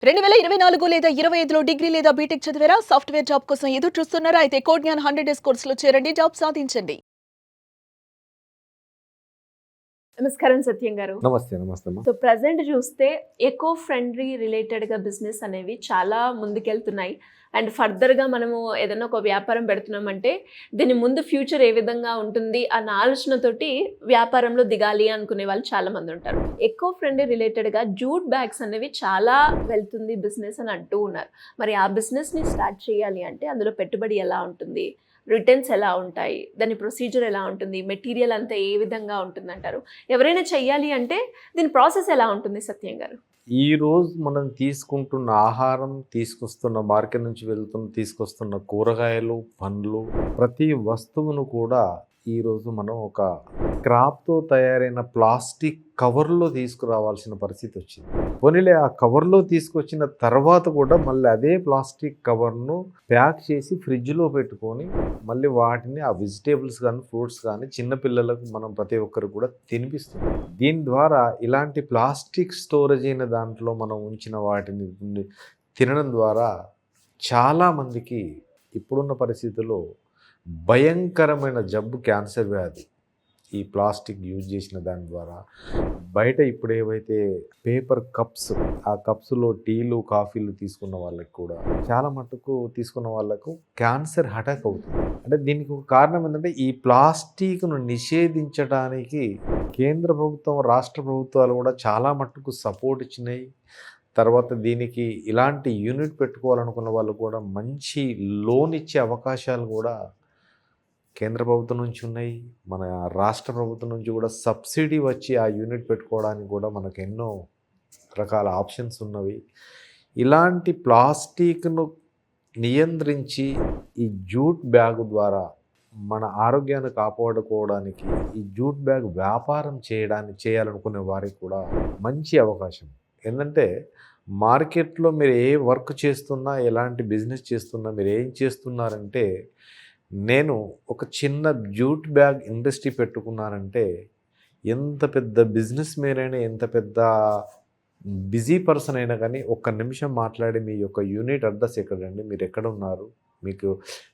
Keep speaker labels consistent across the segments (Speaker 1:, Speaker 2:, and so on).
Speaker 1: 2024 లేదా 25లో డిగ్రీ లేదా బీటెక్ చదివారా? సాఫ్ట్‌వేర్ జాబ్ కోసం ఎదురు చూస్తున్నారా? అయితే కోడ్ జ్ఞాన్ 100 డేస్ కోర్సులో చేరండి. జాబ్ సాధించండి. నమస్కారం సత్యం గారు.
Speaker 2: నమస్తే. నమస్తే అమ్మా.
Speaker 1: సో ప్రెజెంట్ చూస్తే ఎకో ఫ్రెండ్లీ రిలేటెడ్‌గా బిజినెస్ అనేవి చాలా ముందుకెళ్తున్నాయి. అండ్ ఫర్దర్‌గా మనము ఏదైనా ఒక వ్యాపారం పెడుతున్నామంటే దీని ముందు ఫ్యూచర్ ఏ విధంగా ఉంటుంది అన్న ఆలోచనతోటి వ్యాపారంలో దిగాలి అనుకునే వాళ్ళు చాలా మంది ఉంటారు. ఎకో ఫ్రెండ్లీ రిలేటెడ్‌గా జూట్ బ్యాగ్స్ అనేవి చాలా వెళ్తుంది బిజినెస్ అని అంటూ ఉన్నారు. మరి ఆ బిజినెస్‌ని స్టార్ట్ చేయాలి అంటే అందులో పెట్టుబడి ఎలా ఉంటుంది? రిటర్న్స్ ఎలా ఉంటాయి? దాని ప్రొసీజర్ ఎలా ఉంటుంది? మెటీరియల్ అంతా ఏ విధంగా ఉంటుందంటారు? ఎవరైనా చెయ్యాలి అంటే దీని ప్రాసెస్ ఎలా ఉంటుంది సత్యం గారు?
Speaker 2: ఈరోజు మనం తీసుకుంటున్న ఆహారం, మార్కెట్ నుంచి తీసుకొస్తున్న కూరగాయలు, పండ్లు, ప్రతి వస్తువును కూడా ఈరోజు మనం ఒక క్రాప్తో తయారైన ప్లాస్టిక్ కవర్లో తీసుకురావాల్సిన పరిస్థితి వచ్చింది. పోనీలే ఆ కవర్లో తీసుకొచ్చిన తర్వాత కూడా మళ్ళీ అదే ప్లాస్టిక్ కవర్ను ప్యాక్ చేసి ఫ్రిడ్జ్లో పెట్టుకొని మళ్ళీ వాటిని ఆ వెజిటేబుల్స్ కానీ ఫ్రూట్స్ కానీ చిన్నపిల్లలకు మనం ప్రతి ఒక్కరు కూడా తినిపిస్తున్నాం. దీని ద్వారా ఇలాంటి ప్లాస్టిక్ స్టోరేజ్ అయిన దాంట్లో మనం ఉంచిన వాటిని తినడం ద్వారా చాలామందికి ఇప్పుడున్న పరిస్థితుల్లో భయంకరమైన జబ్బు క్యాన్సర్ వ్యాధి ఈ ప్లాస్టిక్ యూజ్ చేసిన దాని ద్వారా బయట ఇప్పుడు ఏవైతే పేపర్ కప్స్, ఆ కప్స్లో టీలు కాఫీలు తీసుకున్న వాళ్ళకి కూడా చాలా మటుకు తీసుకున్న వాళ్ళకు క్యాన్సర్ అటాక్ అవుతుంది. అంటే దీనికి ఒక కారణం ఏంటంటే ఈ ప్లాస్టిక్ను నిషేధించడానికి కేంద్ర ప్రభుత్వం, రాష్ట్ర ప్రభుత్వాలు కూడా చాలా మటుకు సపోర్ట్ ఇచ్చినాయి. తర్వాత దీనికి ఇలాంటి యూనిట్ పెట్టుకోవాలనుకున్న వాళ్ళు కూడా మంచి లోన్ ఇచ్చే అవకాశాలు కూడా కేంద్ర ప్రభుత్వం నుంచి ఉన్నాయి. మన రాష్ట్ర ప్రభుత్వం నుంచి కూడా సబ్సిడీ వచ్చి ఆ యూనిట్ పెట్టుకోవడానికి కూడా మనకు ఎన్నో రకాల ఆప్షన్స్ ఉన్నవి. ఇలాంటి ప్లాస్టిక్ను నియంత్రించి ఈ జూట్ బ్యాగ్ ద్వారా మన ఆరోగ్యాన్ని కాపాడుకోవడానికి ఈ జూట్ బ్యాగ్ వ్యాపారం చేయాలనుకునే వారికి కూడా మంచి అవకాశం. ఏంటంటే మార్కెట్లో మీరు ఏ వర్క్ చేస్తున్నా, ఎలాంటి బిజినెస్ చేస్తున్నా, మీరు ఏం చేస్తున్నారంటే, నేను ఒక చిన్న జూట్ బ్యాగ్ ఇండస్ట్రీ పెట్టుకున్నానంటే ఎంత పెద్ద బిజినెస్ మ్యాన్, ఎంత పెద్ద బిజీ పర్సన్ అయినా కానీ ఒక్క నిమిషం మాట్లాడి మీ యొక్క యూనిట్ అడ్రస్ ఎక్కడండి, మీరు ఎక్కడ ఉన్నారు,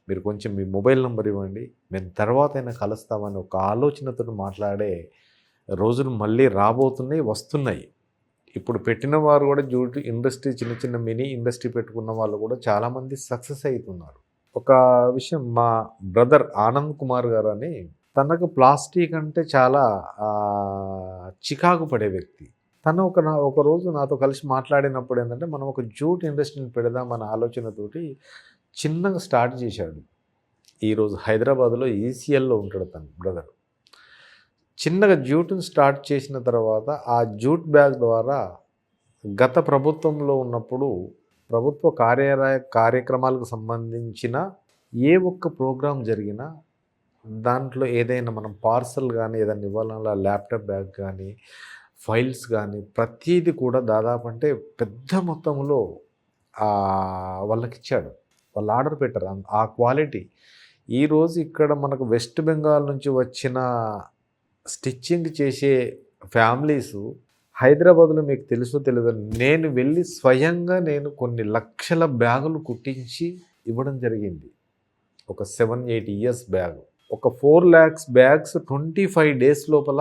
Speaker 2: మీరు కొంచెం మీ మొబైల్ నెంబర్ ఇవ్వండి, మేము తర్వాత అయినా కలుస్తామని ఒక ఆలోచనతో మాట్లాడే రోజులు మళ్ళీ రాబోతున్నాయి, వస్తున్నాయి. ఇప్పుడు పెట్టిన వారు కూడా జూట్ ఇండస్ట్రీ, చిన్న చిన్న మినీ ఇండస్ట్రీ పెట్టుకున్న వాళ్ళు కూడా చాలామంది సక్సెస్ అవుతున్నారు. ఒక విషయం, మా బ్రదర్ ఆనంద్ కుమార్ గారు అని, తనకు ప్లాస్టిక్ అంటే చాలా చికాకు పడే వ్యక్తి. తను ఒక రోజు నాతో కలిసి మాట్లాడినప్పుడు ఏంటంటే, మనం ఒక జూట్ ఇండస్ట్రీని పెడదామన్న ఆలోచనతోటి చిన్నగా స్టార్ట్ చేశాడు. ఈరోజు హైదరాబాద్లో ఈసీఎల్లో ఉంటాడు తను బ్రదర్. చిన్నగా జూట్ని స్టార్ట్ చేసిన తర్వాత ఆ జూట్ బ్యాగ్ ద్వారా గత ప్రభుత్వంలో ఉన్నప్పుడు ప్రభుత్వ కార్యక్రమాలకు సంబంధించిన ఏ ఒక్క ప్రోగ్రాం జరిగినా దాంట్లో ఏదైనా మనం పార్సల్ కానీ ఏదైనా ఇవ్వాలన్నా ల్యాప్టాప్ బ్యాగ్ కానీ ఫైల్స్ కానీ ప్రతీది కూడా దాదాపు అంటే పెద్ద మొత్తంలో వాళ్ళకి ఇచ్చాడు. వాళ్ళు ఆర్డర్ పెట్టారు. ఆ క్వాలిటీ ఈరోజు ఇక్కడ మనకు వెస్ట్ బెంగాల్ నుంచి వచ్చిన స్టిచ్చింగ్ చేసే ఫ్యామిలీసు హైదరాబాద్లో, మీకు తెలుసో తెలియదు, నేను వెళ్ళి స్వయంగా నేను కొన్ని లక్షల బ్యాగులు కుట్టించి ఇవ్వడం జరిగింది. ఒక 7-8 ఇయర్స్ బ్యాగ్, ఒక 4 lakhs బ్యాగ్స్ 25 days లోపల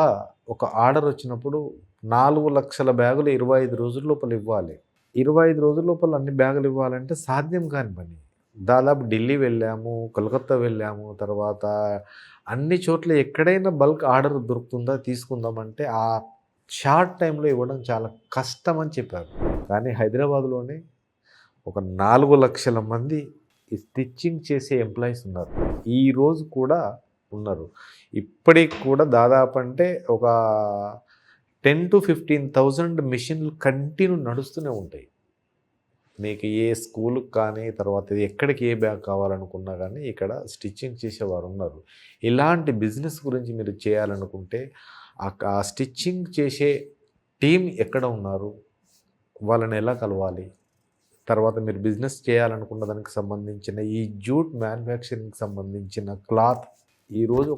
Speaker 2: ఒక ఆర్డర్ వచ్చినప్పుడు 4 లక్షల బ్యాగులు 25 రోజుల లోపల ఇవ్వాలి. 25 రోజుల లోపల అన్ని బ్యాగులు ఇవ్వాలంటే సాధ్యం కాని పని. దాదాపు ఢిల్లీ వెళ్ళాము, కోల్కతా వెళ్ళాము, తర్వాత అన్ని చోట్ల ఎక్కడైనా బల్క్ ఆర్డర్ దొరుకుతుందా తీసుకుందామంటే ఆ షార్ట్ టైంలో ఇవ్వడం చాలా కష్టం అని చెప్పారు. కానీ హైదరాబాద్లోనే ఒక 4 లక్షల మంది ఈ స్టిచ్చింగ్ చేసే ఎంప్లాయీస్ ఉన్నారు. ఈరోజు కూడా ఉన్నారు. ఇప్పటికి కూడా దాదాపు అంటే ఒక 10,000 to 15,000 మిషన్లు కంటిన్యూ నడుస్తూనే ఉంటాయి. మీకు ఏ స్కూల్కి కానీ, తర్వాత ఎక్కడికి ఏ బ్యాగ్ కావాలనుకున్నా కానీ ఇక్కడ స్టిచ్చింగ్ చేసేవారు ఉన్నారు. ఇలాంటి బిజినెస్ గురించి మీరు చేయాలనుకుంటే ఆ స్టిచ్చింగ్ చేసే టీం ఎక్కడ ఉన్నారు, వాళ్ళని ఎలా కలవాలి, తర్వాత మీరు బిజినెస్ చేయాలనుకున్న దానికి సంబంధించిన ఈ జూట్ మ్యానుఫ్యాక్చరింగ్కి సంబంధించిన క్లాత్ ఈరోజు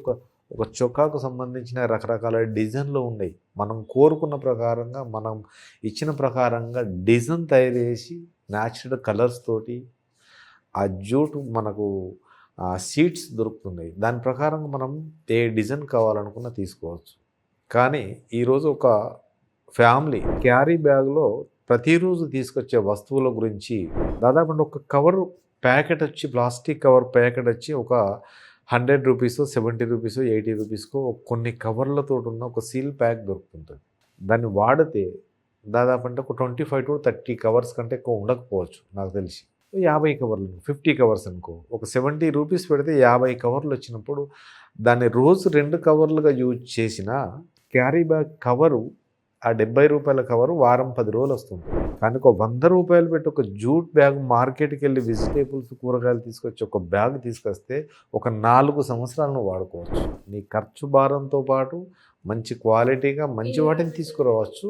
Speaker 2: ఒక చొక్కాకు సంబంధించిన రకరకాల డిజైన్లు ఉన్నాయి. మనం కోరుకున్న ప్రకారంగా మనం ఇచ్చిన ప్రకారంగా డిజైన్ తయారు చేసి న్యాచురల్ కలర్స్ తోటి ఆ జూట్ మనకు సీట్స్ దొరుకుతున్నాయి. దాని ప్రకారంగా మనం ఏ డిజైన్ కావాలనుకున్నా తీసుకోవచ్చు. కానీ ఈరోజు ఒక ఫ్యామిలీ క్యారీ బ్యాగ్లో ప్రతిరోజు తీసుకొచ్చే వస్తువుల గురించి దాదాపు ఒక కవర్ ప్యాకెట్ వచ్చి ప్లాస్టిక్ కవర్ ప్యాకెట్ వచ్చి ఒక 100 రూపీస్, 70 రూపీస్, 80 రూపీస్కో కొన్ని కవర్లతో ఉన్న ఒక సీల్ ప్యాక్ దొరుకుతుంటుంది. దాన్ని వాడితే దాదాపు అంటే ఒక 25 to 30 కవర్స్ కంటే ఎక్కువ ఉండకపోవచ్చు నాకు తెలిసి. 50 కవర్లు, 50 కవర్స్ అనుకో, ఒక 70 రూపీస్ పెడితే 50 కవర్లు వచ్చినప్పుడు దాన్ని రోజు 2 కవర్లుగా యూజ్ చేసిన క్యారీ బ్యాగ్ కవరు ఆ 70 రూపాయల కవరు వారం 10 రోజులు వస్తుంది. కానీ ఒక 100 రూపాయలు పెట్టి ఒక జూట్ బ్యాగ్ మార్కెట్కి వెళ్ళి వెజిటేబుల్స్ కూరగాయలు తీసుకొచ్చి ఒక బ్యాగ్ తీసుకొస్తే ఒక 4 సంవత్సరాలను వాడుకోవచ్చు. నీ ఖర్చు భారంతో పాటు మంచి క్వాలిటీగా మంచి వాటిని తీసుకురావచ్చు.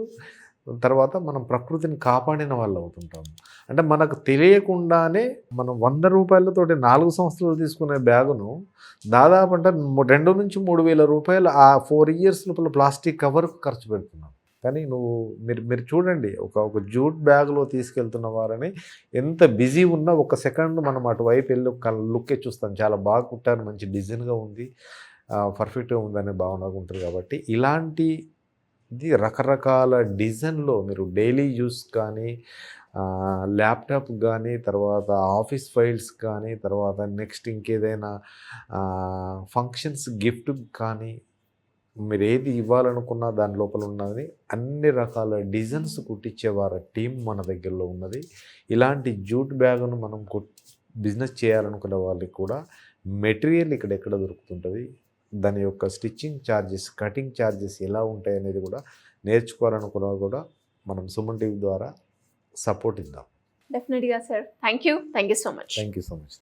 Speaker 2: తర్వాత మనం ప్రకృతిని కాపాడిన వాళ్ళు అవుతుంటాం. అంటే మనకు తెలియకుండానే మనం 100 రూపాయలతోటి 4 సంవత్సరాలు తీసుకునే బ్యాగును దాదాపు అంటే 2 నుంచి 3,000 రూపాయలు ఆ 4 years లోపల ప్లాస్టిక్ కవర్కు ఖర్చు పెడుతున్నాం. కానీ మీరు చూడండి, ఒక జూట్ బ్యాగ్లో తీసుకెళ్తున్న వారని ఎంత బిజీ ఉన్నా ఒక సెకండ్ మనం అటువైపు వెళ్ళి ఒక లుక్కే చూస్తాం. చాలా బాగా కుట్టారు, మంచి డిజైన్గా ఉంది, పర్ఫెక్ట్గా ఉందనే భావనగా ఉంటుంది. కాబట్టి ఇలాంటిది రకరకాల డిజైన్లో మీరు డైలీ యూస్ కానీ, ల్యాప్టాప్ కానీ, తర్వాత ఆఫీస్ ఫైల్స్ కానీ, తర్వాత నెక్స్ట్ ఇంకేదైనా ఫంక్షన్స్ గిఫ్ట్ కానీ, మీరు ఏది ఇవ్వాలనుకున్నా దాని లోపల ఉన్నది అన్ని రకాల డిజైన్స్ కుట్టించేవారు టీం మన దగ్గరలో ఉన్నది. ఇలాంటి జూట్ బ్యాగును మనం బిజినెస్ చేయాలనుకునే వాళ్ళకి కూడా మెటీరియల్ ఎక్కడ దొరుకుతుంటుంది, దాని యొక్క స్టిచ్చింగ్ ఛార్జెస్, కటింగ్ ఛార్జెస్ ఎలా ఉంటాయి అనేది కూడా నేర్చుకోవాలనుకున్నా కూడా మనం సుమన్ టీవీ ద్వారా సపోర్ట్ ఇద్దాం.
Speaker 1: డెఫినెట్గా sir. Thank you so much.
Speaker 2: Thank you so much.